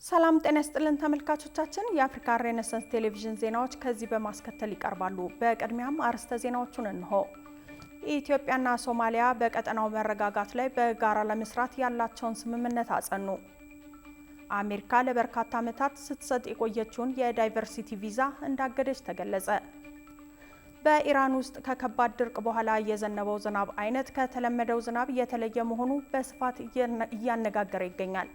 ሰላም ጤና ይስጥልን ተመልካቾቻችን የአፍሪካ ሬኔሳንስ ቴሌቪዥን ዜናዎች ከዚህ በማስከተል ይቀርባሉ። በቅድሚያም አርዕስተ ዜናዎቹን እንሆ። ኢትዮጵያና ሶማሊያ በቀጠናው መረጋጋት ላይ በጋራ ለመስራት ያላቸውን ስምምነት አጸኑ። አሜሪካ ለበርካታ ዓመታት ስትሰጥ የቆየችውን የዳይቨርሲቲ ቪዛ እንዳገደች ተገለጸ። በኢራን ውስጥ ከከባድ ድርቅ በኋላ የዘነበው ዝናብ አይነት ከተለመደው ዝናብ የተለየ መሆኑ በስፋት እያነጋገረ ይገኛል።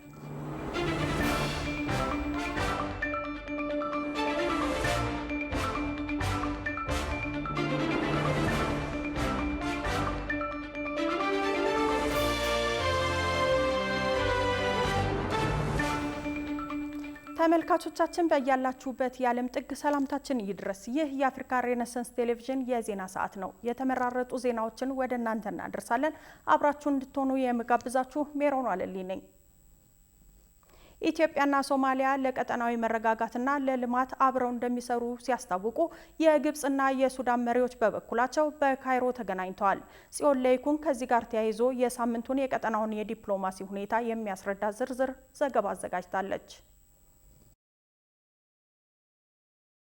ተመልካቾቻችን በያላችሁበት የዓለም ጥግ ሰላምታችን ይድረስ። ይህ የአፍሪካ ሬኔሳንስ ቴሌቪዥን የዜና ሰዓት ነው። የተመራረጡ ዜናዎችን ወደ እናንተ እናደርሳለን። አብራችሁን እንድትሆኑ የምጋብዛችሁ ሜሮን አለልኝ ነኝ። ኢትዮጵያና ሶማሊያ ለቀጠናዊ መረጋጋትና ለልማት አብረው እንደሚሰሩ ሲያስታውቁ የግብጽና የሱዳን መሪዎች በበኩላቸው በካይሮ ተገናኝተዋል። ጽዮን ለይኩን ከዚህ ጋር ተያይዞ የሳምንቱን የቀጠናውን የዲፕሎማሲ ሁኔታ የሚያስረዳ ዝርዝር ዘገባ አዘጋጅታለች።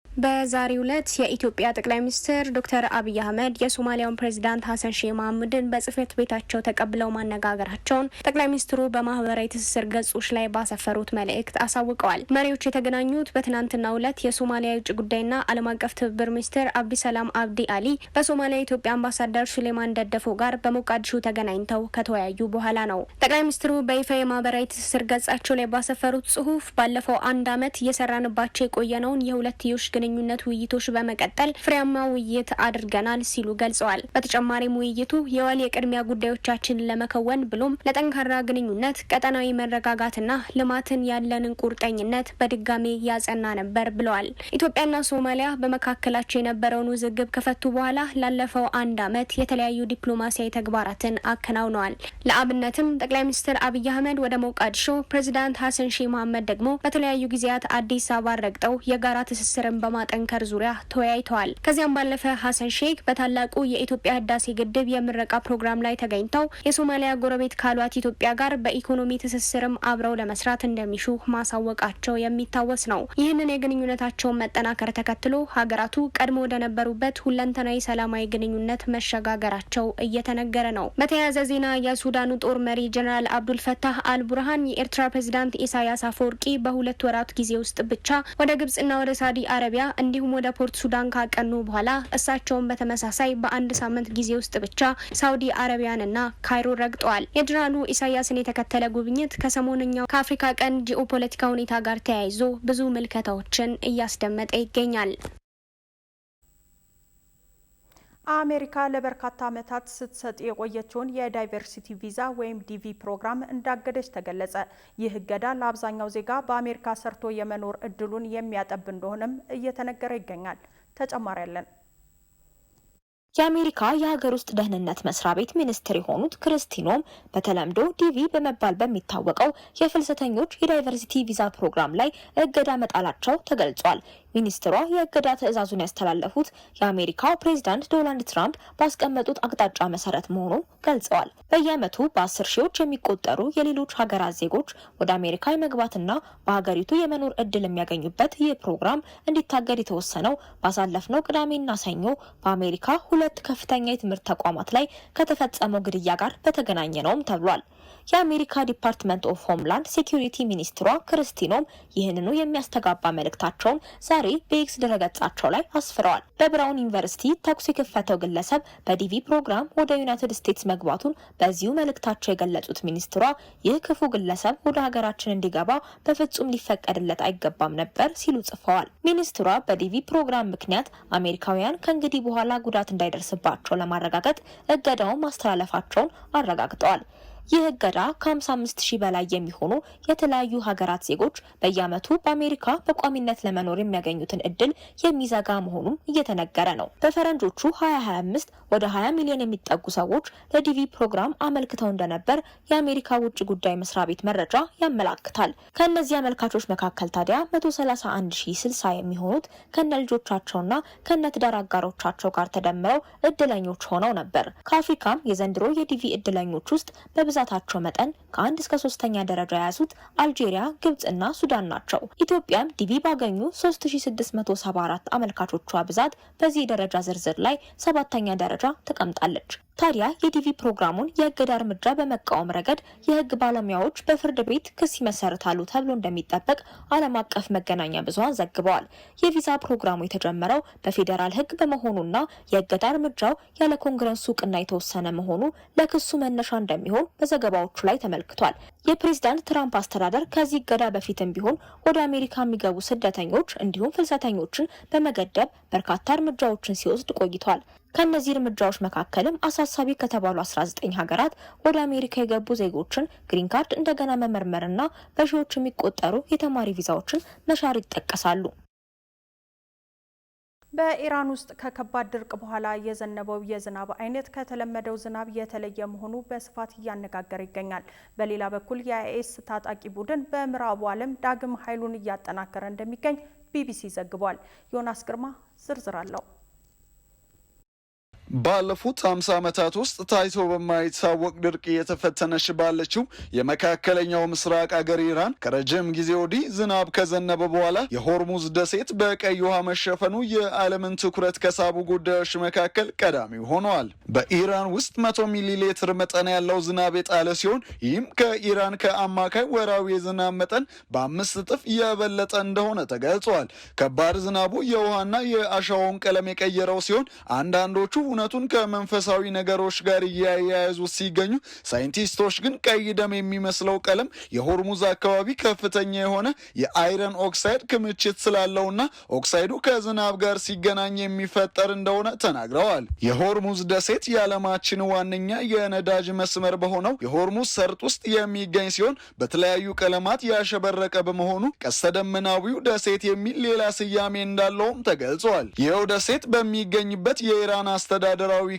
በዛሬው ዕለት የኢትዮጵያ ጠቅላይ ሚኒስትር ዶክተር አብይ አህመድ የሶማሊያውን ፕሬዝዳንት ሀሰን ሼህ መሐመድን በጽህፈት ቤታቸው ተቀብለው ማነጋገራቸውን ጠቅላይ ሚኒስትሩ በማህበራዊ ትስስር ገጾች ላይ ባሰፈሩት መልእክት አሳውቀዋል። መሪዎች የተገናኙት በትናንትናው ዕለት የሶማሊያ የውጭ ጉዳይና ዓለም አቀፍ ትብብር ሚኒስትር አብዲሰላም አብዲ አሊ በሶማሊያ የኢትዮጵያ አምባሳደር ሱሌማን ደደፎ ጋር በሞቃዲሾ ተገናኝተው ከተወያዩ በኋላ ነው። ጠቅላይ ሚኒስትሩ በይፋ የማህበራዊ ትስስር ገጻቸው ላይ ባሰፈሩት ጽሁፍ ባለፈው አንድ ዓመት እየሰራንባቸው የቆየነውን የሁለትዮሽ ግንኙነት ውይይቶች በመቀጠል ፍሬያማ ውይይት አድርገናል ሲሉ ገልጸዋል። በተጨማሪም ውይይቱ የወል የቅድሚያ ጉዳዮቻችንን ለመከወን ብሎም ለጠንካራ ግንኙነት፣ ቀጠናዊ መረጋጋትና ልማትን ያለንን ቁርጠኝነት በድጋሜ ያጸና ነበር ብለዋል። ኢትዮጵያና ሶማሊያ በመካከላቸው የነበረውን ውዝግብ ከፈቱ በኋላ ላለፈው አንድ ዓመት የተለያዩ ዲፕሎማሲያዊ ተግባራትን አከናውነዋል። ለአብነትም ጠቅላይ ሚኒስትር አብይ አህመድ ወደ ሞቃዲሾ፣ ፕሬዚዳንት ሀሰን ሼህ መሐመድ ደግሞ በተለያዩ ጊዜያት አዲስ አበባ ረግጠው የጋራ ትስስርን በማጠንከር ዙሪያ ተወያይተዋል። ከዚያም ባለፈ ሀሰን ሼክ በታላቁ የኢትዮጵያ ህዳሴ ግድብ የምረቃ ፕሮግራም ላይ ተገኝተው የሶማሊያ ጎረቤት ካሏት ኢትዮጵያ ጋር በኢኮኖሚ ትስስርም አብረው ለመስራት እንደሚሹ ማሳወቃቸው የሚታወስ ነው። ይህንን የግንኙነታቸውን መጠናከር ተከትሎ ሀገራቱ ቀድሞ ወደ ነበሩበት ሁለንተናዊ ሰላማዊ ግንኙነት መሸጋገራቸው እየተነገረ ነው። በተያያዘ ዜና የሱዳኑ ጦር መሪ ጀነራል አብዱልፈታህ አልቡርሃን የኤርትራ ፕሬዝዳንት ኢሳያስ አፈወርቂ በሁለት ወራት ጊዜ ውስጥ ብቻ ወደ ግብጽና ወደ ሳዲ አረቢያ እንዲሁም ወደ ፖርት ሱዳን ካቀኑ በኋላ እሳቸውን በተመሳሳይ በአንድ ሳምንት ጊዜ ውስጥ ብቻ ሳውዲ አረቢያንና ካይሮ ረግጠዋል። የጀነራሉ ኢሳያስን የተከተለ ጉብኝት ከሰሞንኛው ከአፍሪካ ቀንድ ጂኦፖለቲካ ሁኔታ ጋር ተያይዞ ብዙ ምልከታዎችን እያስደመጠ ይገኛል። አሜሪካ ለበርካታ ዓመታት ስትሰጥ የቆየችውን የዳይቨርሲቲ ቪዛ ወይም ዲቪ ፕሮግራም እንዳገደች ተገለጸ። ይህ እገዳ ለአብዛኛው ዜጋ በአሜሪካ ሰርቶ የመኖር እድሉን የሚያጠብ እንደሆነም እየተነገረ ይገኛል። ተጨማሪ ያለን የአሜሪካ የሀገር ውስጥ ደህንነት መስሪያ ቤት ሚኒስትር የሆኑት ክርስቲኖም በተለምዶ ዲቪ በመባል በሚታወቀው የፍልሰተኞች የዳይቨርሲቲ ቪዛ ፕሮግራም ላይ እገዳ መጣላቸው ተገልጿል። ሚኒስትሯ የእገዳ ትዕዛዙን ያስተላለፉት የአሜሪካው ፕሬዝዳንት ዶናልድ ትራምፕ ባስቀመጡት አቅጣጫ መሰረት መሆኑን ገልጸዋል። በየዓመቱ በ10 ሺዎች የሚቆጠሩ የሌሎች ሀገራት ዜጎች ወደ አሜሪካ የመግባትና በሀገሪቱ የመኖር እድል የሚያገኙበት ይህ ፕሮግራም እንዲታገድ የተወሰነው ባሳለፍነው ቅዳሜና ሰኞ በአሜሪካ ሁለት ከፍተኛ የትምህርት ተቋማት ላይ ከተፈጸመው ግድያ ጋር በተገናኘ ነውም ተብሏል። የአሜሪካ ዲፓርትመንት ኦፍ ሆምላንድ ሴኩሪቲ ሚኒስትሯ ክርስቲኖም ይህንኑ የሚያስተጋባ መልእክታቸውን ዛሬ በኤክስ ድረገጻቸው ላይ አስፍረዋል። በብራውን ዩኒቨርሲቲ ተኩስ የከፈተው ግለሰብ በዲቪ ፕሮግራም ወደ ዩናይትድ ስቴትስ መግባቱን በዚሁ መልእክታቸው የገለጹት ሚኒስትሯ ይህ ክፉ ግለሰብ ወደ ሀገራችን እንዲገባ በፍጹም ሊፈቀድለት አይገባም ነበር ሲሉ ጽፈዋል። ሚኒስትሯ በዲቪ ፕሮግራም ምክንያት አሜሪካውያን ከእንግዲህ በኋላ ጉዳት እንዳይደርስባቸው ለማረጋገጥ እገዳውን ማስተላለፋቸውን አረጋግጠዋል። ይህ እገዳ ከ55 ሺህ በላይ የሚሆኑ የተለያዩ ሀገራት ዜጎች በየዓመቱ በአሜሪካ በቋሚነት ለመኖር የሚያገኙትን እድል የሚዘጋ መሆኑም እየተነገረ ነው። በፈረንጆቹ 2025 ወደ 20 ሚሊዮን የሚጠጉ ሰዎች ለዲቪ ፕሮግራም አመልክተው እንደነበር የአሜሪካ ውጭ ጉዳይ መስሪያ ቤት መረጃ ያመላክታል። ከእነዚህ አመልካቾች መካከል ታዲያ 131,060 የሚሆኑት ከነ ልጆቻቸውና ከነ ትዳር አጋሮቻቸው ጋር ተደምረው እድለኞች ሆነው ነበር። ከአፍሪካም የዘንድሮ የዲቪ እድለኞች ውስጥ በብዛታቸው መጠን ከ1 እስከ 3ኛ ደረጃ የያዙት አልጄሪያ፣ ግብጽና ሱዳን ናቸው። ኢትዮጵያም ዲቪ ባገኙ 3674 አመልካቾቿ ብዛት በዚህ ደረጃ ዝርዝር ላይ 7ኛ ደረጃ ተቀምጣለች። ታዲያ የዲቪ ፕሮግራሙን የእገዳ እርምጃ በመቃወም ረገድ የህግ ባለሙያዎች በፍርድ ቤት ክስ ይመሰርታሉ ተብሎ እንደሚጠበቅ ዓለም አቀፍ መገናኛ ብዙሃን ዘግበዋል። የቪዛ ፕሮግራሙ የተጀመረው በፌዴራል ህግ በመሆኑና የእገዳ እርምጃው ያለ ኮንግረሱ እውቅና የተወሰነ መሆኑ ለክሱ መነሻ እንደሚሆን በዘገባዎቹ ላይ ተመልክቷል። የፕሬዝዳንት ትራምፕ አስተዳደር ከዚህ እገዳ በፊትም ቢሆን ወደ አሜሪካ የሚገቡ ስደተኞች እንዲሁም ፍልሰተኞችን በመገደብ በርካታ እርምጃዎችን ሲወስድ ቆይቷል። ከነዚህ እርምጃዎች መካከልም አሳሳቢ ከተባሉ 19 ሀገራት ወደ አሜሪካ የገቡ ዜጎችን ግሪን ካርድ እንደገና መመርመርና በሺዎች የሚቆጠሩ የተማሪ ቪዛዎችን መሻር ይጠቀሳሉ። በኢራን ውስጥ ከከባድ ድርቅ በኋላ የዘነበው የዝናብ አይነት ከተለመደው ዝናብ የተለየ መሆኑ በስፋት እያነጋገረ ይገኛል። በሌላ በኩል የአይኤስ ታጣቂ ቡድን በምዕራቡ ዓለም ዳግም ኃይሉን እያጠናከረ እንደሚገኝ ቢቢሲ ዘግቧል። ዮናስ ግርማ ዝርዝር አለው። ባለፉት 50 ዓመታት ውስጥ ታይቶ በማይታወቅ ድርቅ እየተፈተነች ባለችው የመካከለኛው ምስራቅ አገር ኢራን ከረጅም ጊዜ ወዲህ ዝናብ ከዘነበ በኋላ የሆርሙዝ ደሴት በቀይ ውሃ መሸፈኑ የዓለምን ትኩረት ከሳቡ ጉዳዮች መካከል ቀዳሚው ሆነዋል። በኢራን ውስጥ 100 ሚሊ ሊትር መጠን ያለው ዝናብ የጣለ ሲሆን ይህም ከኢራን ከአማካይ ወራዊ የዝናብ መጠን በ5 እጥፍ የበለጠ እንደሆነ ተገልጿል። ከባድ ዝናቡ የውሃና የአሸዋውን ቀለም የቀየረው ሲሆን አንዳንዶቹ እውነቱን ከመንፈሳዊ ነገሮች ጋር እያያያዙ ሲገኙ፣ ሳይንቲስቶች ግን ቀይ ደም የሚመስለው ቀለም የሆርሙዝ አካባቢ ከፍተኛ የሆነ የአይረን ኦክሳይድ ክምችት ስላለውና ኦክሳይዱ ከዝናብ ጋር ሲገናኝ የሚፈጠር እንደሆነ ተናግረዋል። የሆርሙዝ ደሴት የዓለማችን ዋነኛ የነዳጅ መስመር በሆነው የሆርሙዝ ሰርጥ ውስጥ የሚገኝ ሲሆን በተለያዩ ቀለማት ያሸበረቀ በመሆኑ ቀስተ ደመናዊው ደሴት የሚል ሌላ ስያሜ እንዳለውም ተገልጿል። ይኸው ደሴት በሚገኝበት የኢራን አስተዳደራዊ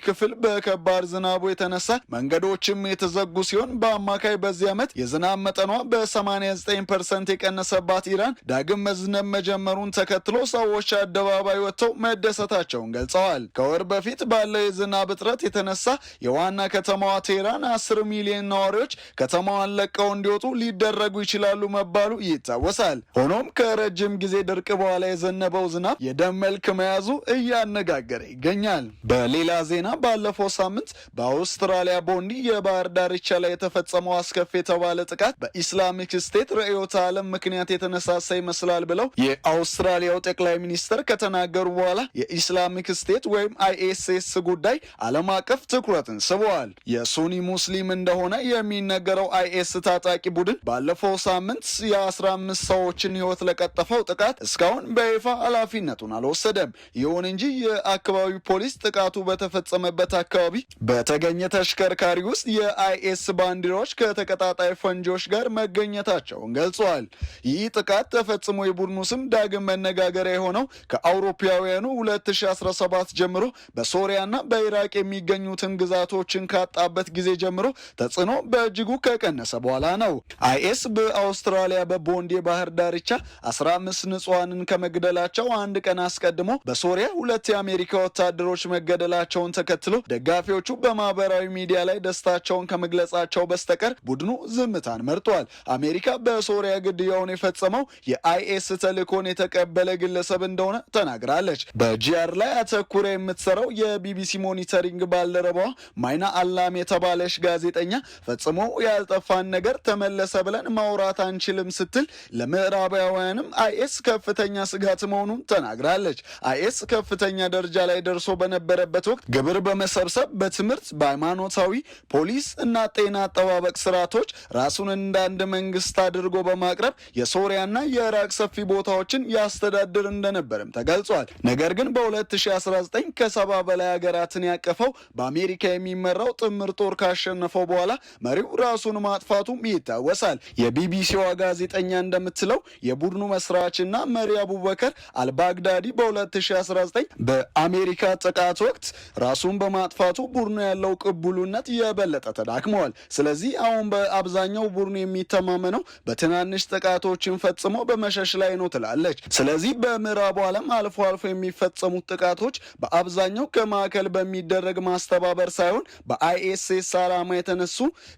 ክፍል በከባድ ዝናቡ የተነሳ መንገዶችም የተዘጉ ሲሆን በአማካይ በዚህ ዓመት የዝናብ መጠኗ በ89% የቀነሰባት ኢራን ዳግም መዝነብ መጀመሩን ተከትሎ ሰዎች አደባባይ ወጥተው መደሰታቸውን ገልጸዋል። ከወር በፊት ባለው የዝናብ እጥረት የተነሳ የዋና ከተማዋ ቴህራን 10 ሚሊዮን ነዋሪዎች ከተማዋን ለቀው እንዲወጡ ሊደረጉ ይችላሉ መባሉ ይታወሳል። ሆኖም ከረጅም ጊዜ ድርቅ በኋላ የዘነበው ዝናብ የደም መልክ መያዙ እያነጋገረ ይገኛል። በሌላ ዜና ባለፈው ሳምንት በአውስትራሊያ ቦንዲ የባህር ዳርቻ ላይ የተፈጸመው አስከፊ የተባለ ጥቃት በኢስላሚክ ስቴት ርዕዮተ ዓለም ምክንያት የተነሳሳ ይመስላል ብለው የአውስትራሊያው ጠቅላይ ሚኒስትር ከተናገሩ በኋላ የኢስላሚክ ስቴት ወይም አይኤስኤስ ጉዳይ ዓለም አቀፍ ትኩረትን ስበዋል። የሱኒ ሙስሊም እንደሆነ የሚነገረው አይኤስ ታጣቂ ቡድን ባለፈው ሳምንት የ15 ሰዎችን ሕይወት ለቀጠፈው ጥቃት እስካሁን በይፋ ኃላፊነቱን አልወሰደም። ይሁን እንጂ የአካባቢው ፖሊስ ጥቃቱ በተፈጸመበት አካባቢ በተገኘ ተሽከርካሪ ውስጥ የአይኤስ ባንዲራዎች ከተቀጣጣይ ፈንጂዎች ጋር መገኘታቸውን ገልጸዋል። ይህ ጥቃት ተፈጽሞ የቡድኑ ስም ዳግም መነጋገሪያ የሆነው ከአውሮፓውያኑ 2017 ጀምሮ በሶሪያና በኢራቅ የሚገኙትን ግዛቶችን ካጣበት ጊዜ ጀምሮ ተጽዕኖ በእጅጉ ከቀነሰ በኋላ ነው። አይኤስ በአውስትራሊያ በቦንዲ የባህር ዳርቻ 15 ንጹሃንን ከመግደላቸው አንድ ቀን አስቀድሞ በሶሪያ 2 የአሜሪካ ወታደሮች መገደላቸውን ተከትሎ ደጋፊዎቹ በማህበራዊ ሚዲያ ላይ ደስታቸውን ከመግለጻቸው በስተቀር ቡድኑ ዝምታን መርጧል። አሜሪካ በሶሪያ ግድያውን የፈጸመው የአይኤስ ተልእኮን የተቀበለ ግለሰብ እንደሆነ ተናግራለች። በጂአር ላይ አተኩራ የምትሰራው የቢቢሲ ሞኒተሪንግ ባልደረባዋ ማይና አላም የተባለች ጋዜጠኛ ፈጽሞ ያልጠፋን ነገር ተመለሰ ብለን ማውራት አንችልም ስትል ለምዕራባውያንም አይኤስ ከፍተኛ ስጋት መሆኑን ተናግራለች። አይኤስ ከፍተኛ ደረጃ ላይ ደርሶ በነበረበት ወቅት ግብር በመሰብሰብ በትምህርት፣ በሃይማኖታዊ፣ ፖሊስ እና ጤና አጠባበቅ ስርዓቶች ራሱን እንደ አንድ መንግስት አድርጎ በማቅረብ የሶሪያና የኢራቅ ሰፊ ቦታዎችን ያስተዳድር እንደነበርም ተገልጿል። ነገር ግን በ2019 ከ70 በላይ ሀገራትን ያቀፈው በአሜሪካ የሚመራው ጥምር ጦር ካሸነፈው በኋላ መሪው ራሱን ማጥፋቱም ይታወሳል። የቢቢሲዋ ጋዜጠኛ እንደምትለው የቡድኑ መስራችና መሪ አቡበከር አልባግዳዲ በ2019 በአሜሪካ ጥቃት ወቅት ራሱን በማጥፋቱ ቡድኑ ያለው ቅቡልነት የበለጠ ተዳክመዋል። ስለዚህ አሁን በአብዛኛው ቡድኑ የሚተማመነው በትናንሽ ጥቃቶችን ፈጽሞ በመሸሽ ላይ ነው ትላለች። ስለዚህ በምዕራቡ ዓለም አልፎ አልፎ የሚፈጸሙት ጥቃቶች በአብዛኛው ከማዕከል በሚደረግ ማስተባበር ሳይሆን በአይኤስኤስ ዓላማ የተነሱ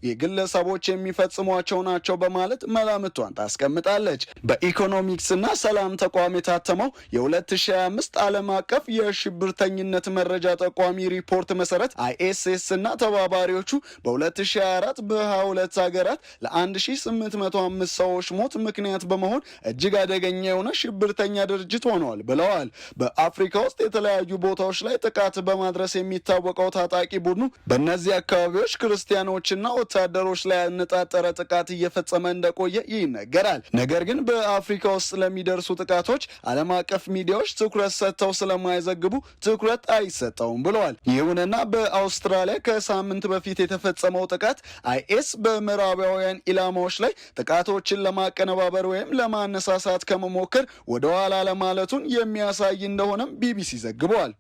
የግለሰቦች የሚፈጽሟቸው ናቸው በማለት መላምቷን ታስቀምጣለች። በኢኮኖሚክስና ሰላም ተቋም የታተመው የ2025 ዓለም አቀፍ የሽብርተኝነት መረጃ ጠቋሚ ሪፖርት መሰረት አይኤስኤስ እና ተባባሪዎቹ በ2024 በ22 ሀገራት ለ1805 ሰዎች ሞት ምክንያት በመሆን እጅግ አደገኛ የሆነ ሽብርተኛ ድርጅት ሆነዋል ብለዋል። በአፍሪካ ውስጥ የተለያዩ ቦታዎች ላይ ጥቃት በማድረስ የሚታወቀው ታጣቂ ቡድኑ በእነዚህ አካባቢዎች ክርስቲያኖችና ወታደሮች ላይ ያነጣጠረ ጥቃት እየፈጸመ እንደቆየ ይነገራል። ነገር ግን በአፍሪካ ውስጥ ለሚደርሱ ጥቃቶች ዓለም አቀፍ ሚዲያዎች ትኩረት ሰጥተው ስለማይዘግቡ ትኩረት አይሰጠውም ብለዋል። ይሁንና በአውስትራሊያ ከሳምንት በፊት የተፈጸመው ጥቃት አይኤስ በምዕራባውያን ኢላማዎች ላይ ጥቃቶችን ለማቀነባበር ወይም ለማነሳሳት ከመሞከር ወደ ኋላ ለማለቱን የሚያሳይ እንደሆነም ቢቢሲ ዘግቧል።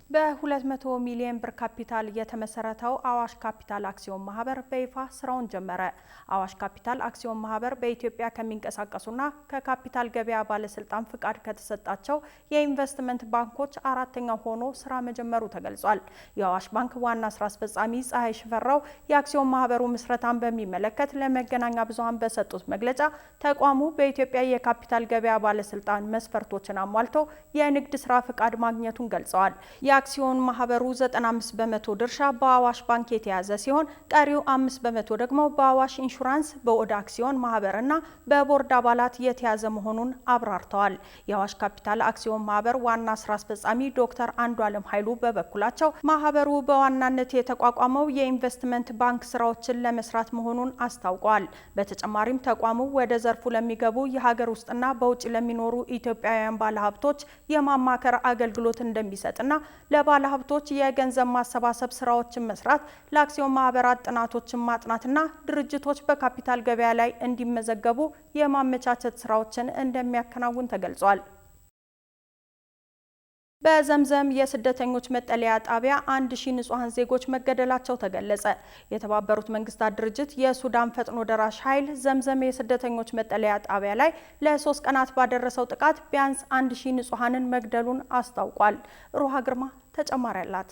በ200 ሚሊዮን ብር ካፒታል የተመሰረተው አዋሽ ካፒታል አክሲዮን ማህበር በይፋ ስራውን ጀመረ። አዋሽ ካፒታል አክሲዮን ማህበር በኢትዮጵያ ከሚንቀሳቀሱና ከካፒታል ገበያ ባለስልጣን ፍቃድ ከተሰጣቸው የኢንቨስትመንት ባንኮች አራተኛው ሆኖ ስራ መጀመሩ ተገልጿል። የአዋሽ ባንክ ዋና ስራ አስፈጻሚ ፀሐይ ሽፈራው የአክሲዮን ማህበሩ ምስረታን በሚመለከት ለመገናኛ ብዙሃን በሰጡት መግለጫ ተቋሙ በኢትዮጵያ የካፒታል ገበያ ባለስልጣን መስፈርቶችን አሟልቶ የንግድ ስራ ፍቃድ ማግኘቱን ገልጸዋል። የአክሲዮን ማህበሩ 95 በመቶ ድርሻ በአዋሽ ባንክ የተያዘ ሲሆን ቀሪው 5 በመቶ ደግሞ በአዋሽ ኢንሹራንስ በኦዳ አክሲዮን ማህበርና በቦርድ አባላት የተያዘ መሆኑን አብራርተዋል። የአዋሽ ካፒታል አክሲዮን ማህበር ዋና ስራ አስፈጻሚ ዶክተር አንዱዓለም ኃይሉ በበኩላቸው ማህበሩ በዋናነት የተቋቋመው የኢንቨስትመንት ባንክ ስራዎችን ለመስራት መሆኑን አስታውቀዋል። በተጨማሪም ተቋሙ ወደ ዘርፉ ለሚገቡ የሀገር ውስጥና በውጭ ለሚኖሩ ኢትዮጵያውያን ባለሀብቶች የማማከር አገልግሎት እንደሚሰጥና ለባለሀብቶች የገንዘብ ማሰባሰብ ስራዎችን መስራት፣ ለአክሲዮን ማህበራት ጥናቶችን ማጥናትና ድርጅቶች በካፒታል ገበያ ላይ እንዲመዘገቡ የማመቻቸት ስራዎችን እንደሚያከናውን ተገልጿል። በዘምዘም የስደተኞች መጠለያ ጣቢያ 1000 ንጹሃን ዜጎች መገደላቸው ተገለጸ። የተባበሩት መንግስታት ድርጅት የሱዳን ፈጥኖ ደራሽ ኃይል ዘምዘም የስደተኞች መጠለያ ጣቢያ ላይ ለ3 ቀናት ባደረሰው ጥቃት ቢያንስ 1000 ንጹሃንን መግደሉን አስታውቋል። ሩሃ ግርማ ተጨማሪ አላት።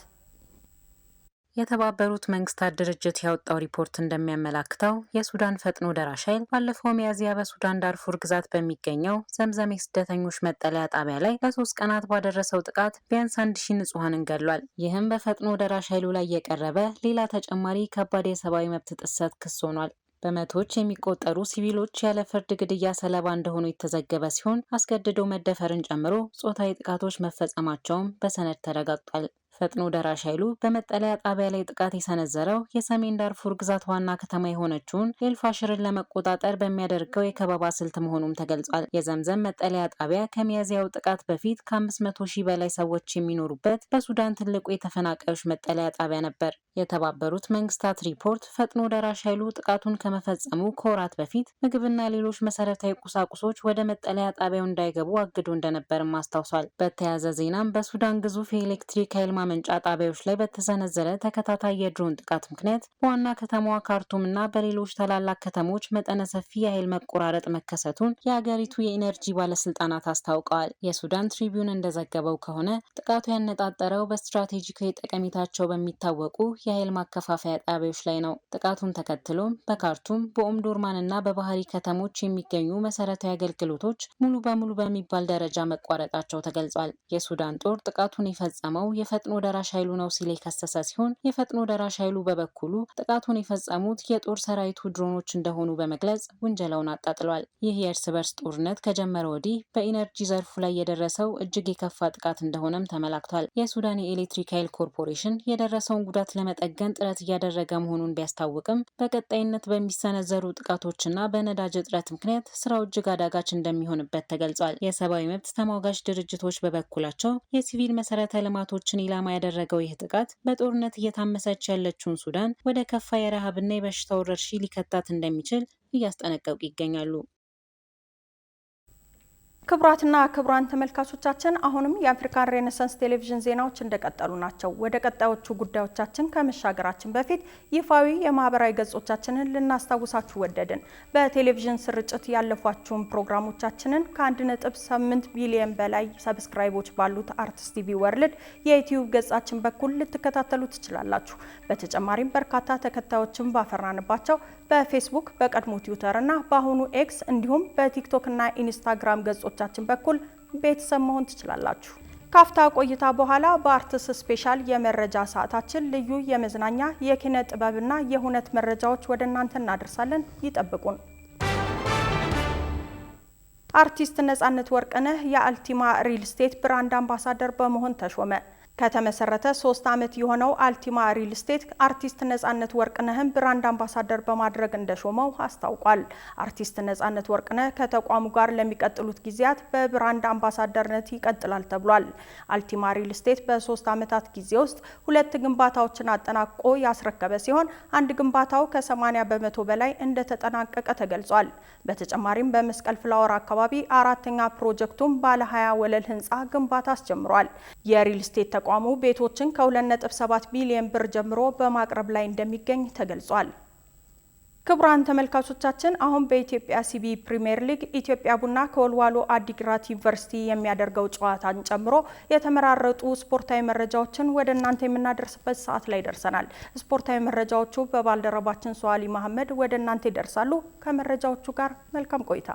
የተባበሩት መንግስታት ድርጅት ያወጣው ሪፖርት እንደሚያመላክተው የሱዳን ፈጥኖ ደራሽ ኃይል ባለፈው ሚያዝያ በሱዳን ዳርፉር ግዛት በሚገኘው ዘምዘም የስደተኞች መጠለያ ጣቢያ ላይ ለ3 ቀናት ባደረሰው ጥቃት ቢያንስ 1000 ንጹሃንን ገድሏል። ይህም በፈጥኖ ደራሽ ኃይሉ ላይ የቀረበ ሌላ ተጨማሪ ከባድ የሰብአዊ መብት ጥሰት ክስ ሆኗል። በመቶዎች የሚቆጠሩ ሲቪሎች ያለ ፍርድ ግድያ ሰለባ እንደሆኑ የተዘገበ ሲሆን አስገድዶ መደፈርን ጨምሮ ጾታዊ ጥቃቶች መፈጸማቸውም በሰነድ ተረጋግጧል። ፈጥኖ ደራሽ ኃይሉ በመጠለያ ጣቢያ ላይ ጥቃት የሰነዘረው የሰሜን ዳርፉር ግዛት ዋና ከተማ የሆነችውን ኤልፋሽርን ለመቆጣጠር በሚያደርገው የከበባ ስልት መሆኑም ተገልጿል። የዘምዘም መጠለያ ጣቢያ ከሚያዝያው ጥቃት በፊት ከ500 ሺህ በላይ ሰዎች የሚኖሩበት በሱዳን ትልቁ የተፈናቃዮች መጠለያ ጣቢያ ነበር። የተባበሩት መንግስታት ሪፖርት ፈጥኖ ደራሽ ኃይሉ ጥቃቱን ከመፈጸሙ ከወራት በፊት ምግብና ሌሎች መሰረታዊ ቁሳቁሶች ወደ መጠለያ ጣቢያው እንዳይገቡ አግዶ እንደነበርም አስታውሷል። በተያያዘ ዜናም በሱዳን ግዙፍ የኤሌክትሪክ ኃይል ማመንጫ ጣቢያዎች ላይ በተሰነዘረ ተከታታይ የድሮን ጥቃት ምክንያት በዋና ከተማዋ ካርቱም እና በሌሎች ታላላቅ ከተሞች መጠነ ሰፊ የኃይል መቆራረጥ መከሰቱን የሀገሪቱ የኢነርጂ ባለስልጣናት አስታውቀዋል። የሱዳን ትሪቢዩን እንደዘገበው ከሆነ ጥቃቱ ያነጣጠረው በስትራቴጂካዊ ጠቀሜታቸው በሚታወቁ የኃይል ማከፋፈያ ጣቢያዎች ላይ ነው። ጥቃቱን ተከትሎም በካርቱም በኦምዶርማን እና በባህሪ ከተሞች የሚገኙ መሰረታዊ አገልግሎቶች ሙሉ በሙሉ በሚባል ደረጃ መቋረጣቸው ተገልጿል። የሱዳን ጦር ጥቃቱን የፈጸመው የፈጥኖ ደራሽ ኃይሉ ነው ሲል የከሰሰ ሲሆን የፈጥኖ ደራሽ ኃይሉ በበኩሉ ጥቃቱን የፈጸሙት የጦር ሰራዊቱ ድሮኖች እንደሆኑ በመግለጽ ውንጀላውን አጣጥሏል። ይህ የእርስ በርስ ጦርነት ከጀመረ ወዲህ በኢነርጂ ዘርፉ ላይ የደረሰው እጅግ የከፋ ጥቃት እንደሆነም ተመላክቷል። የሱዳን የኤሌክትሪክ ኃይል ኮርፖሬሽን የደረሰውን ጉዳት ለመጠገን ጥረት እያደረገ መሆኑን ቢያስታውቅም በቀጣይነት በሚሰነዘሩ ጥቃቶችና በነዳጅ እጥረት ምክንያት ስራው እጅግ አዳጋች እንደሚሆንበት ተገልጿል። የሰብአዊ መብት ተሟጋች ድርጅቶች በበኩላቸው የሲቪል መሰረተ ልማቶችን ኢላማ ያደረገው ይህ ጥቃት በጦርነት እየታመሰች ያለችውን ሱዳን ወደ ከፋ የረሃብና የበሽታ ወረርሽኝ ሊከታት እንደሚችል እያስጠነቀቁ ይገኛሉ። ክቡራትና ክቡራን ተመልካቾቻችን አሁንም የአፍሪካን ሬኔሳንስ ቴሌቪዥን ዜናዎች እንደቀጠሉ ናቸው። ወደ ቀጣዮቹ ጉዳዮቻችን ከመሻገራችን በፊት ይፋዊ የማህበራዊ ገጾቻችንን ልናስታውሳችሁ ወደድን። በቴሌቪዥን ስርጭት ያለፏችሁን ፕሮግራሞቻችንን ከ1.8 ቢሊዮን በላይ ሰብስክራይቦች ባሉት አርትስ ቲቪ ወርልድ የዩቲዩብ ገጻችን በኩል ልትከታተሉ ትችላላችሁ። በተጨማሪም በርካታ ተከታዮችን ባፈራንባቸው በፌስቡክ፣ በቀድሞ ትዊተር እና በአሁኑ ኤክስ እንዲሁም በቲክቶክ እና ኢንስታግራም ገጾቻችን በኩል ቤተሰብ መሆን ትችላላችሁ። ካፍታ ቆይታ በኋላ በአርትስ ስፔሻል የመረጃ ሰዓታችን ልዩ የመዝናኛ የኪነ ጥበብና የሁነት መረጃዎች ወደ እናንተ እናደርሳለን። ይጠብቁን። አርቲስት ነጻነት ወርቅነህ የአልቲማ ሪል ስቴት ብራንድ አምባሳደር በመሆን ተሾመ። ከተመሰረተ 3 ዓመት የሆነው አልቲማ ሪል ስቴት አርቲስት ነጻነት ወርቅነህን ብራንድ አምባሳደር በማድረግ እንደሾመው አስታውቋል። አርቲስት ነጻነት ወርቅነህ ከተቋሙ ጋር ለሚቀጥሉት ጊዜያት በብራንድ አምባሳደርነት ይቀጥላል ተብሏል። አልቲማ ሪል ስቴት በ3 ዓመታት ጊዜ ውስጥ 2 ግንባታዎችን አጠናቆ ያስረከበ ሲሆን አንድ ግንባታው ከ80 በመቶ በላይ እንደተጠናቀቀ ተገልጿል። በተጨማሪም በመስቀል ፍላወር አካባቢ 4ኛ ፕሮጀክቱን ባለ 20 ወለል ህንፃ ግንባታ አስጀምሯል። የሪል ስቴት ተቋሙ ቤቶችን ከ2.7 ቢሊዮን ብር ጀምሮ በማቅረብ ላይ እንደሚገኝ ተገልጿል። ክቡራን ተመልካቾቻችን አሁን በኢትዮጵያ ሲቢ ፕሪሚየር ሊግ ኢትዮጵያ ቡና ከወልዋሎ አዲግራት ዩኒቨርሲቲ የሚያደርገው ጨዋታን ጨምሮ የተመራረጡ ስፖርታዊ መረጃዎችን ወደ እናንተ የምናደርስበት ሰዓት ላይ ደርሰናል። ስፖርታዊ መረጃዎቹ በባልደረባችን ሷሊ መሐመድ ወደ እናንተ ይደርሳሉ። ከመረጃዎቹ ጋር መልካም ቆይታ።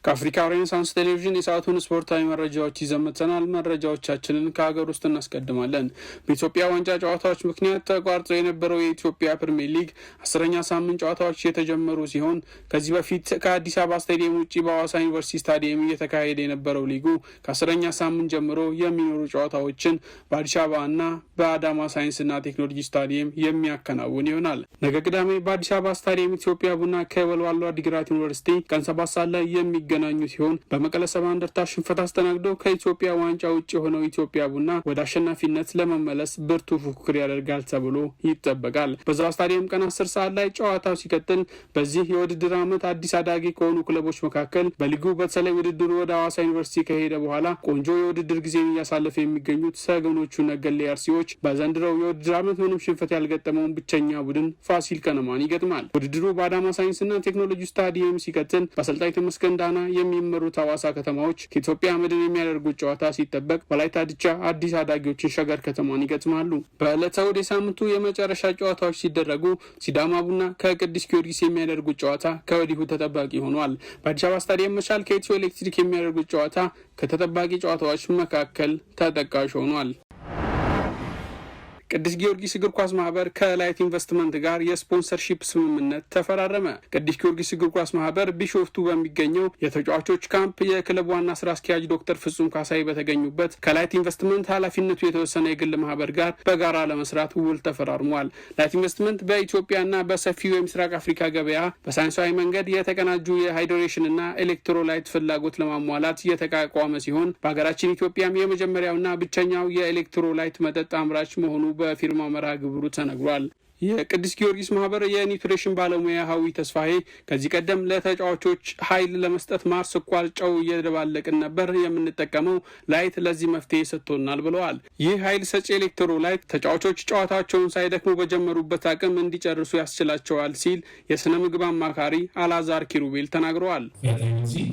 ከአፍሪካ ሬኔሳንስ ቴሌቪዥን የሰዓቱን ስፖርታዊ መረጃዎች ይዘምተናል። መረጃዎቻችንን ከሀገር ውስጥ እናስቀድማለን። በኢትዮጵያ ዋንጫ ጨዋታዎች ምክንያት ተቋርጦ የነበረው የኢትዮጵያ ፕሪሚየር ሊግ 10ኛ ሳምንት ጨዋታዎች የተጀመሩ ሲሆን ከዚህ በፊት ከአዲስ አበባ ስታዲየም ውጪ በሐዋሳ ዩኒቨርሲቲ ስታዲየም እየተካሄደ የነበረው ሊጉ ከ10ኛ ሳምንት ጀምሮ የሚኖሩ ጨዋታዎችን በአዲስ አበባና በአዳማ ሳይንስና ቴክኖሎጂ ስታዲየም የሚያከናውን ይሆናል። ነገ ቅዳሜ በአዲስ አበባ ስታዲየም ኢትዮጵያ ቡና ከወልዋሎ አዲግራት ዩኒቨርሲቲ ቀን 7 ሰዓት ላይ የሚገናኙ ሲሆን በመቀለ ሰባ እንደርታ ሽንፈት አስተናግዶ ከኢትዮጵያ ዋንጫ ውጭ የሆነው ኢትዮጵያ ቡና ወደ አሸናፊነት ለመመለስ ብርቱ ፉክክር ያደርጋል ተብሎ ይጠበቃል። በዛው ስታዲየም ቀን 10 ሰዓት ላይ ጨዋታው ሲቀጥል በዚህ የውድድር ዓመት አዲስ አዳጊ ከሆኑ ክለቦች መካከል በሊጉ በተለይ ውድድሩ ወደ ሐዋሳ ዩኒቨርሲቲ ከሄደ በኋላ ቆንጆ የውድድር ጊዜን እያሳለፈ የሚገኙት ሰገኖቹ ነገሌ አርሲዎች በዘንድሮው የውድድር ዓመት ምንም ሽንፈት ያልገጠመውን ብቸኛ ቡድን ፋሲል ከነማን ይገጥማል። ውድድሩ በአዳማ ሳይንስና ቴክኖሎጂ ስታዲየም ሲቀጥል በአሰልጣኝ ተመስገን ዳና የሚመሩት ሐዋሳ ከተማዎች ከኢትዮጵያ መድን የሚያደርጉት ጨዋታ ሲጠበቅ ወላይታ ዲቻ አዲስ አዳጊዎችን ሸገር ከተማን ይገጥማሉ። በዕለተ እሁድ የሳምንቱ የመጨረሻ ጨዋታዎች ሲደረጉ ሲዳማ ቡና ከቅዱስ ጊዮርጊስ የሚያደርጉት ጨዋታ ከወዲሁ ተጠባቂ ሆኗል። በአዲስ አበባ ስታዲየም መቻል ከኢትዮ ኤሌክትሪክ የሚያደርጉት ጨዋታ ከተጠባቂ ጨዋታዎች መካከል ተጠቃሽ ሆኗል። ቅዱስ ጊዮርጊስ እግር ኳስ ማህበር ከላይት ኢንቨስትመንት ጋር የስፖንሰርሺፕ ስምምነት ተፈራረመ። ቅዱስ ጊዮርጊስ እግር ኳስ ማህበር ቢሾፍቱ በሚገኘው የተጫዋቾች ካምፕ የክለብ ዋና ስራ አስኪያጅ ዶክተር ፍጹም ካሳይ በተገኙበት ከላይት ኢንቨስትመንት ኃላፊነቱ የተወሰነ የግል ማህበር ጋር በጋራ ለመስራት ውል ተፈራርሟል። ላይት ኢንቨስትመንት በኢትዮጵያና በሰፊው የምስራቅ አፍሪካ ገበያ በሳይንሳዊ መንገድ የተቀናጁ የሃይድሬሽንና ኤሌክትሮላይት ፍላጎት ለማሟላት የተቋቋመ ሲሆን በሀገራችን ኢትዮጵያም የመጀመሪያውና ብቸኛው የኤሌክትሮላይት መጠጥ አምራች መሆኑ በፊርማ መርሃ ግብሩ ተነግሯል። የቅዱስ ጊዮርጊስ ማህበር የኒውትሪሽን ባለሙያ ሀዊ ተስፋዬ ከዚህ ቀደም ለተጫዋቾች ኃይል ለመስጠት ማር፣ ስኳር፣ ጨው እየደባለቅን ነበር የምንጠቀመው። ላይት ለዚህ መፍትሄ ሰጥቶናል ብለዋል። ይህ ኃይል ሰጪ ኤሌክትሮላይት ተጫዋቾች ጨዋታቸውን ሳይደክሙ በጀመሩበት አቅም እንዲጨርሱ ያስችላቸዋል ሲል የስነ ምግብ አማካሪ አላዛር ኪሩቤል ተናግረዋል። ቫይታሚን ሲ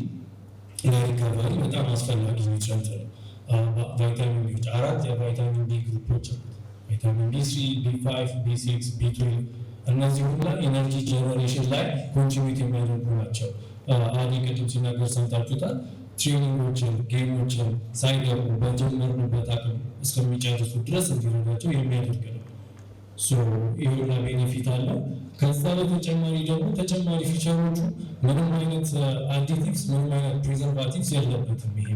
ለሪከቨሪ በጣም አስፈላጊ ኒውትሪየንት ነው። ቫይታሚን ቢ 4 የቫይታሚን ቢ ግሩፖች ቪታሚን ቢ3፣ ቢ5፣ ቢ6፣ ቢ12 እነዚህ ሁላ ኤነርጂ ጀነሬሽን ላይ ኮንትሪቢዩት የሚያደርጉ ናቸው። አዲ ቅድም ሲናገር ሰምታችሁታል። ትሬኒንጎችን፣ ጌሞችን ሳይገቡ በጀመርንበት አቅም እስከሚጨርሱ ድረስ እንዲረዳቸው የሚያደርግ ነው። ይህ ሁላ ቤኔፊት አለው። ከዛ በተጨማሪ ደግሞ ተጨማሪ ፊቸሮቹ ምንም አይነት አዲቲቭስ ምንም አይነት ፕሪዘርቫቲቭስ የለበትም። ይሄ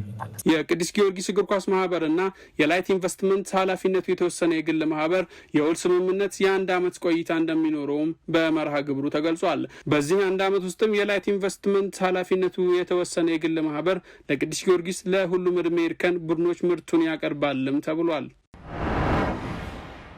የቅዱስ ጊዮርጊስ እግር ኳስ ማህበር እና የላይት ኢንቨስትመንት ኃላፊነቱ የተወሰነ የግል ማህበር የውል ስምምነት የ1 ዓመት ቆይታ እንደሚኖረውም በመርሃ ግብሩ ተገልጿል። በዚህ 1 ዓመት ውስጥም የላይት ኢንቨስትመንት ኃላፊነቱ የተወሰነ የግል ማህበር ለቅዱስ ጊዮርጊስ ለሁሉም እድሜ እርከን ቡድኖች ምርቱን ያቀርባልም ተብሏል።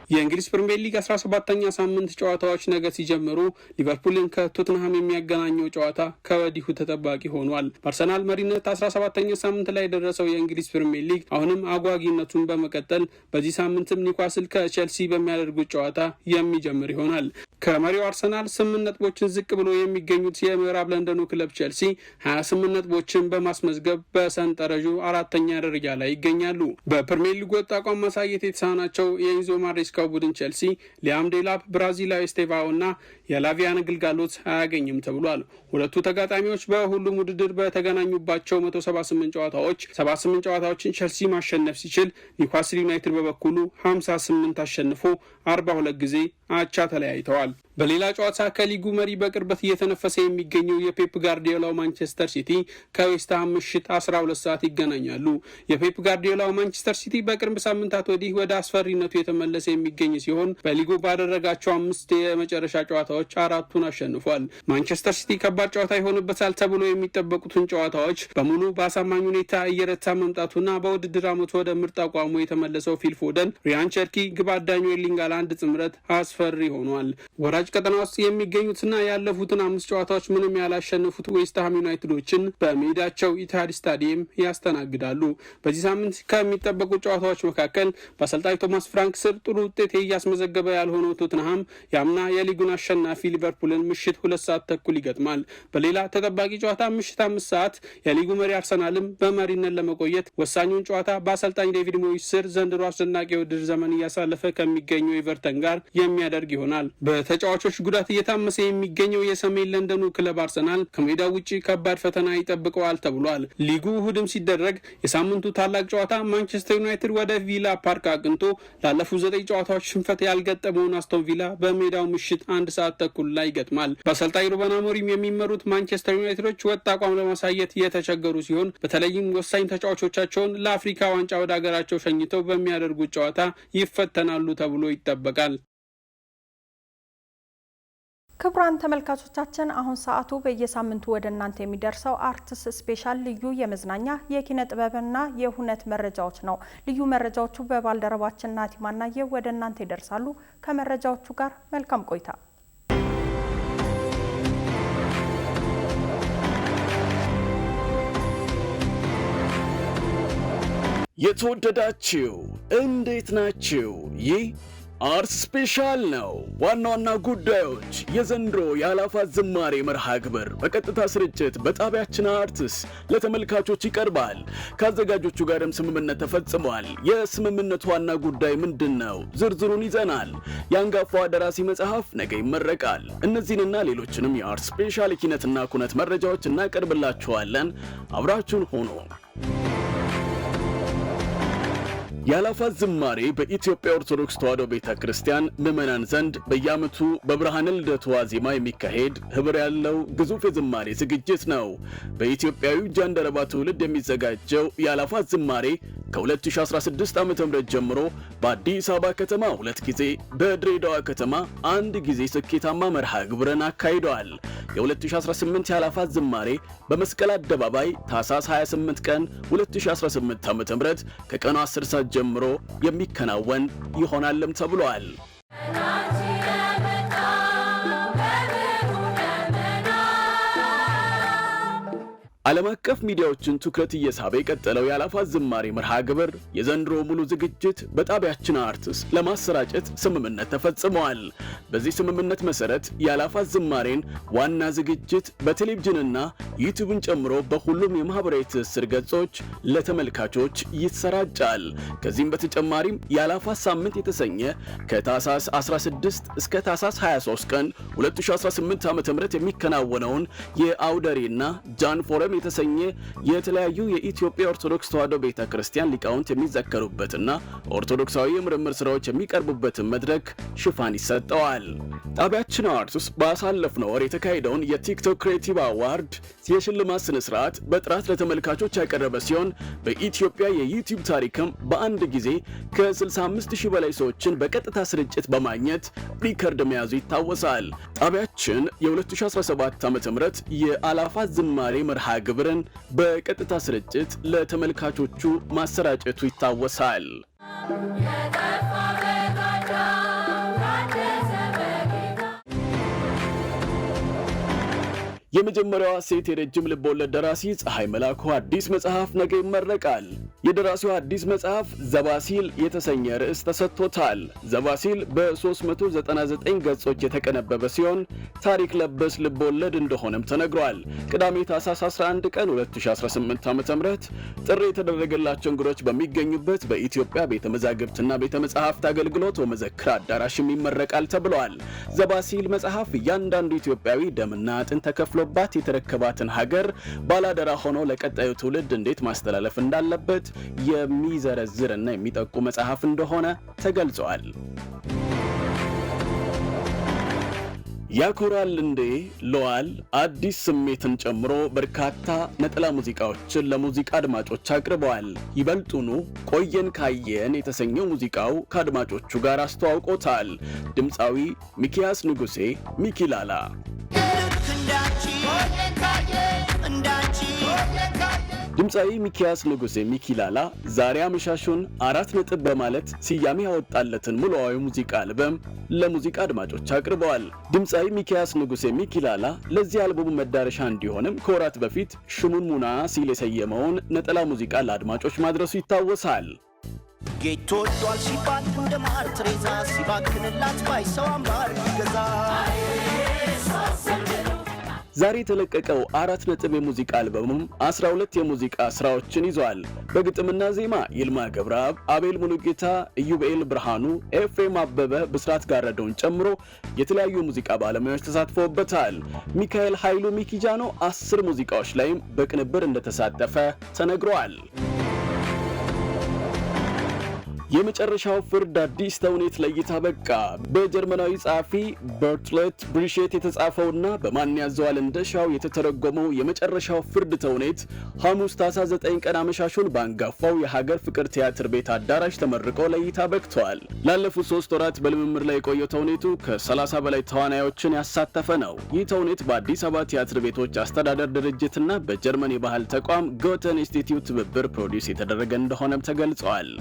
የእንግሊዝ ፕሪሚየር ሊግ 17ኛ ሳምንት ጨዋታዎች ነገ ሲጀምሩ ሊቨርፑልን ከቶትንሃም የሚያገናኘው ጨዋታ ከወዲሁ ተጠባቂ ሆኗል። በአርሰናል መሪነት 17ኛ ሳምንት ላይ የደረሰው የእንግሊዝ ፕሪሚየር ሊግ አሁንም አጓጊነቱን በመቀጠል በዚህ ሳምንትም ኒውካስል ከቼልሲ በሚያደርጉት ጨዋታ የሚጀምር ይሆናል። ከመሪው አርሰናል 8 ነጥቦችን ዝቅ ብሎ የሚገኙት የምዕራብ ለንደኑ ክለብ ቼልሲ 28 ነጥቦችን በማስመዝገብ በሰንጠረዡ 4ኛ ደረጃ ላይ ይገኛሉ። በፕሪሚየር ሊግ ወጥ አቋም ማሳየት የተሳናቸው የኢንዞ ማሬስካው ቡድን ቼልሲ ሊያም ዴላፕ፣ ብራዚላዊ ስቴቫኦ እና የላቪያን ግልጋሎት አያገኝም ተብሏል። ሁለቱ ተጋጣሚዎች በሁሉም ውድድር በተገናኙባቸው 178 ጨዋታዎች 78 ጨዋታዎችን ቼልሲ ማሸነፍ ሲችል ኒውካስል ዩናይትድ በበኩሉ 58 አሸንፎ 42 ጊዜ አቻ ተለያይተዋል። በሌላ ጨዋታ ከሊጉ መሪ በቅርበት እየተነፈሰ የሚገኘው የፔፕ ጋርዲዮላው ማንቸስተር ሲቲ ከዌስትሃም ምሽት 12 ሰዓት ይገናኛሉ። የፔፕ ጋርዲዮላው ማንቸስተር ሲቲ በቅርብ ሳምንታት ወዲህ ወደ አስፈሪነቱ የተመለሰ የሚገኝ ሲሆን በሊጉ ባደረጋቸው 5 የመጨረሻ ጨዋታዎች 4ቱን አሸንፏል። ማንቸስተር ሲቲ ከባድ ጨዋታ ይሆንበታል ተብሎ የሚጠበቁትን ጨዋታዎች በሙሉ በአሳማኝ ሁኔታ እየረታ መምጣቱና በውድድር ዓመቱ ወደ ምርጥ አቋሙ የተመለሰው ፊል ፎደን፣ ሪያን ቸርኪ፣ ግብ አዳኙ ኤርሊንግ ሃላንድ ጥምረት አስፈሪ ሆኗል። ወራጅ ቀጠና ውስጥ የሚገኙትና ያለፉትን 5 ጨዋታዎች ምንም ያላሸነፉት ዌስትሃም ዩናይትዶችን በሜዳቸው ኢትሃድ ስታዲየም ያስተናግዳሉ። በዚህ ሳምንት ከሚጠበቁ ጨዋታዎች መካከል በአሰልጣኝ ቶማስ ፍራንክ ስር ጥሩ ውጤት እያስመዘገበ ያልሆነው ቶትንሃም ያምና የሊጉን አሸናፊ ሊቨርፑልን ምሽት 2 ሰዓት ተኩል ይገጥማል። በሌላ ተጠባቂ ጨዋታ ምሽት 5 ሰዓት የሊጉ መሪ አርሰናልም በመሪነት ለመቆየት ወሳኙን ጨዋታ በአሰልጣኝ ዴቪድ ሞይስ ስር ዘንድሮ አስደናቂ የውድድር ዘመን እያሳለፈ ከሚገኘው ኤቨርተን ጋር የሚያደርግ ይሆናል። በተጫዋቾች ጉዳት እየታመሰ የሚገኘው የሰሜን ለንደኑ ክለብ አርሰናል ከሜዳው ውጪ ከባድ ፈተና ይጠብቀዋል ተብሏል። ሊጉ እሁድም ሲደረግ የሳምንቱ ታላቅ ጨዋታ ማንቸስተር ዩናይትድ ወደ ቪላ ፓርክ አቅንቶ ላለፉት 9 ጨዋታዎች ሽንፈት ያልገጠመውን አስቶን ቪላ በሜዳው ምሽት 1 ሰዓት ተኩል ላይ ይገጥማል። በአሰልጣኝ ሩበን አሞሪም የሚመሩት ማንቸስተር ዩናይትዶች ወጥ አቋም ለማሳየት የተቸገሩ ሲሆን በተለይም ወሳኝ ተጫዋቾቻቸውን ለአፍሪካ ዋንጫ ወደ ሀገራቸው ሸኝተው በሚያደርጉት ጨዋታ ይፈተናሉ ተብሎ ይጠበቃል። ክቡራን ተመልካቾቻችን አሁን ሰዓቱ በየሳምንቱ ወደ እናንተ የሚደርሰው አርትስ ስፔሻል ልዩ የመዝናኛ የኪነ ጥበብና የሁነት መረጃዎች ነው። ልዩ መረጃዎቹ በባልደረባችን ናቲማናየ ወደ እናንተ ይደርሳሉ። ከመረጃዎቹ ጋር መልካም ቆይታ። የተወደዳችሁ እንዴት ናችሁ? ይህ አርት ስፔሻል ነው። ዋና ዋና ጉዳዮች የዘንድሮ የአላፋት ዝማሬ መርሃ ግብር በቀጥታ ስርጭት በጣቢያችን አርትስ ለተመልካቾች ይቀርባል። ከአዘጋጆቹ ጋርም ስምምነት ተፈጽሟል። የስምምነቱ ዋና ጉዳይ ምንድን ነው? ዝርዝሩን ይዘናል። የአንጋፋዋ ደራሲ መጽሐፍ ነገ ይመረቃል። እነዚህንና ሌሎችንም የአርት ስፔሻል የኪነትና ኩነት መረጃዎች እናቀርብላችኋለን። አብራችሁን ሆኖ የአላፋት ዝማሬ በኢትዮጵያ ኦርቶዶክስ ተዋሕዶ ቤተክርስቲያን ምዕመናን ዘንድ በየዓመቱ በብርሃነ ልደቱ ዋዜማ የሚካሄድ ህብር ያለው ግዙፍ የዝማሬ ዝግጅት ነው። በኢትዮጵያዊ ጃንደረባ ትውልድ የሚዘጋጀው የአላፋት ዝማሬ ከ2016 ዓ.ም ጀምሮ በአዲስ አበባ ከተማ 2 ጊዜ፣ በድሬዳዋ ከተማ 1 ጊዜ ስኬታማ መርሃ ግብርን አካሂደዋል። የ2018 የአላፋት ዝማሬ በመስቀል አደባባይ ታኅሳስ 28 ቀን 2018 ዓ.ም ከቀኑ 10 ሰዓት ጀምሮ የሚከናወን ይሆናልም ተብሏል። ዓለም አቀፍ ሚዲያዎችን ትኩረት እየሳበ የቀጠለው የአላፋት ዝማሬ መርሃ ግብር የዘንድሮ ሙሉ ዝግጅት በጣቢያችን አርትስ ለማሰራጨት ስምምነት ተፈጽመዋል። በዚህ ስምምነት መሰረት የአላፋት ዝማሬን ዋና ዝግጅት በቴሌቪዥንና ዩቲዩብን ጨምሮ በሁሉም የማህበራዊ ትስስር ገጾች ለተመልካቾች ይሰራጫል። ከዚህም በተጨማሪም የአላፋት ሳምንት የተሰኘ ከታኅሳስ 16 እስከ ታኅሳስ 23 ቀን 2018 ዓ.ም የሚከናወነውን የአውደሬና ጃን ፎረም የተሰኘ የተለያዩ የኢትዮጵያ ኦርቶዶክስ ተዋሕዶ ቤተክርስቲያን ሊቃውንት የሚዘከሩበትና ኦርቶዶክሳዊ የምርምር ስራዎች የሚቀርቡበትን መድረክ ሽፋን ይሰጠዋል። ጣቢያችን አርትስ ባሳለፍነው ወር የተካሄደውን የቲክቶክ ክሬቲቭ አዋርድ የሽልማት ስነ ስርዓት በጥራት ለተመልካቾች ያቀረበ ሲሆን በኢትዮጵያ የዩቲዩብ ታሪክም በአንድ ጊዜ ከ65000 በላይ ሰዎችን በቀጥታ ስርጭት በማግኘት ሪከርድ መያዙ ይታወሳል። ጣቢያችን የ2017 ዓ.ም የአላፋት ዝማሬ መርሃ ግብርን በቀጥታ ስርጭት ለተመልካቾቹ ማሰራጨቱ ይታወሳል። የመጀመሪያዋ ሴት የረጅም ልቦለድ ደራሲ ፀሐይ መላኩ አዲስ መጽሐፍ ነገ ይመረቃል። የደራሲዋ አዲስ መጽሐፍ ዘባሲል የተሰኘ ርዕስ ተሰጥቶታል። ዘባሲል በ399 ገጾች የተቀነበበ ሲሆን ታሪክ ለበስ ልቦለድ እንደሆነም ተነግሯል። ቅዳሜ ታህሳስ 11 ቀን 2018 ዓ.ም ጥሪ የተደረገላቸው እንግዶች በሚገኙበት በኢትዮጵያ ቤተ መዛግብትና ቤተ መጻሕፍት አገልግሎት ወመዘክር አዳራሽም ይመረቃል ተብሏል። ዘባሲል መጽሐፍ እያንዳንዱ ኢትዮጵያዊ ደምና አጥንት ተከፍሎባት የተረከባትን ሀገር ባላደራ ሆኖ ለቀጣዩ ትውልድ እንዴት ማስተላለፍ እንዳለበት የሚዘረዝርና የሚጠቁም መጽሐፍ እንደሆነ ተገልጿል። ያኮራል እንዴ ለዋል አዲስ ስሜትን ጨምሮ በርካታ ነጠላ ሙዚቃዎችን ለሙዚቃ አድማጮች አቅርበዋል። ይበልጡኑ ቆየን ካየን የተሰኘው ሙዚቃው ከአድማጮቹ ጋር አስተዋውቆታል። ድምፃዊ ሚኪያስ ንጉሴ ሚኪላላ ድምፃዊ ሚኪያስ ንጉሴ ሚኪላላ ዛሬ አመሻሹን 4 ነጥብ በማለት ስያሜ ያወጣለትን ሙሉዋዊ ሙዚቃ አልበም ለሙዚቃ አድማጮች አቅርበዋል። ድምፃዊ ሚኪያስ ንጉሴ ሚኪላላ ለዚህ አልበሙ መዳረሻ እንዲሆንም ከወራት በፊት ሽሙን ሙና ሲል የሰየመውን ነጠላ ሙዚቃ ለአድማጮች ማድረሱ ይታወሳል። ጌቶ ወዷል ሲባል እንደ ማር ትሬዛ ሲባክንላት ባይ ሰው አምባር ይገዛ ዛሬ የተለቀቀው 4 ነጥብ የሙዚቃ አልበሙም 12 የሙዚቃ ስራዎችን ይዟል። በግጥምና ዜማ ይልማ ገብረአብ፣ አቤል ሙሉጌታ፣ ኢዩብኤል ብርሃኑ፣ ኤፍሬም አበበ፣ ብስራት ጋረደውን ጨምሮ የተለያዩ ሙዚቃ ባለሙያዎች ተሳትፈውበታል። ሚካኤል ኃይሉ ሚኪጃኖ 10 ሙዚቃዎች ላይም በቅንብር እንደተሳተፈ ተነግሯል። የመጨረሻው ፍርድ አዲስ ተውኔት ለእይታ በቃ። በጀርመናዊ ጸሐፊ በርትሌት ብሪሼት የተጻፈውና በማን ያዘዋል እንደሻው የተተረጎመው የመጨረሻው ፍርድ ተውኔት ሐሙስ ታህሳስ 9 ቀን አመሻሹን በአንጋፋው የሀገር ፍቅር ቲያትር ቤት አዳራሽ ተመርቆ ለእይታ በቅቷል። ላለፉት 3 ወራት በልምምድ ላይ የቆየው ተውኔቱ ከ30 በላይ ተዋናዮችን ያሳተፈ ነው። ይህ ተውኔት በአዲስ አበባ ቲያትር ቤቶች አስተዳደር ድርጅትና በጀርመን የባህል ተቋም ጎተን ኢንስቲትዩት ትብብር ፕሮዲውስ የተደረገ እንደሆነም ተገልጿል።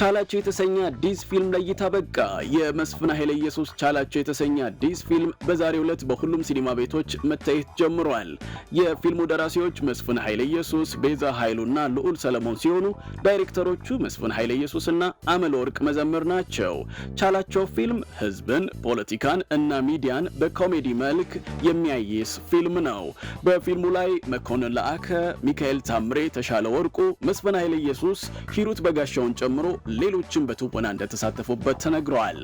ቻላቸው የተሰኘ አዲስ ፊልም ለእይታ በቃ። የመስፍን ኃይለ ኢየሱስ ቻላቸው የተሰኘ አዲስ ፊልም በዛሬው ዕለት በሁሉም ሲኒማ ቤቶች መታየት ጀምሯል። የፊልሙ ደራሲዎች መስፍን ኃይለ ኢየሱስ፣ ቤዛ ኃይሉና ልዑል ሰለሞን ሲሆኑ ዳይሬክተሮቹ መስፍን ኃይለ ኢየሱስና አመለወርቅ መዘምር ናቸው። ቻላቸው ፊልም ህዝብን፣ ፖለቲካን እና ሚዲያን በኮሜዲ መልክ የሚያይስ ፊልም ነው። በፊልሙ ላይ መኮንን ለአከ፣ ሚካኤል ታምሬ፣ ተሻለ ወርቁ፣ መስፍን ኃይለ ኢየሱስ፣ ሂሩት በጋሻውን ጨምሮ ሌሎችም በትወና እንደተሳተፉበት ተነግሯል።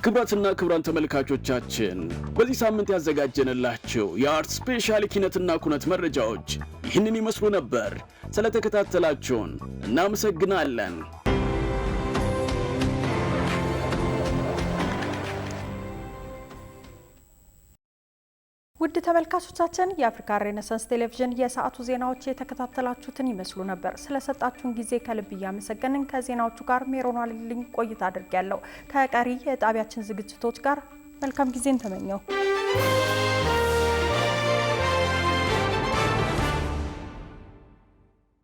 ክቡራትና ክቡራን ተመልካቾቻችን በዚህ ሳምንት ያዘጋጀንላችሁ የአርት ስፔሻል ኪነትና ኩነት መረጃዎች ይህንን ይመስሉ ነበር። ስለተከታተላችሁን እናመሰግናለን። ውድ ተመልካቾቻችን የአፍሪካ ሬኔሳንስ ቴሌቪዥን የሰዓቱ ዜናዎች የተከታተላችሁትን ይመስሉ ነበር። ስለሰጣችሁን ጊዜ ከልብ እያመሰገንን ከዜናዎቹ ጋር ሜሮን አልልኝ ቆይታ አድርጌያለሁ። ከቀሪ የጣቢያችን ዝግጅቶች ጋር መልካም ጊዜን ተመኘው።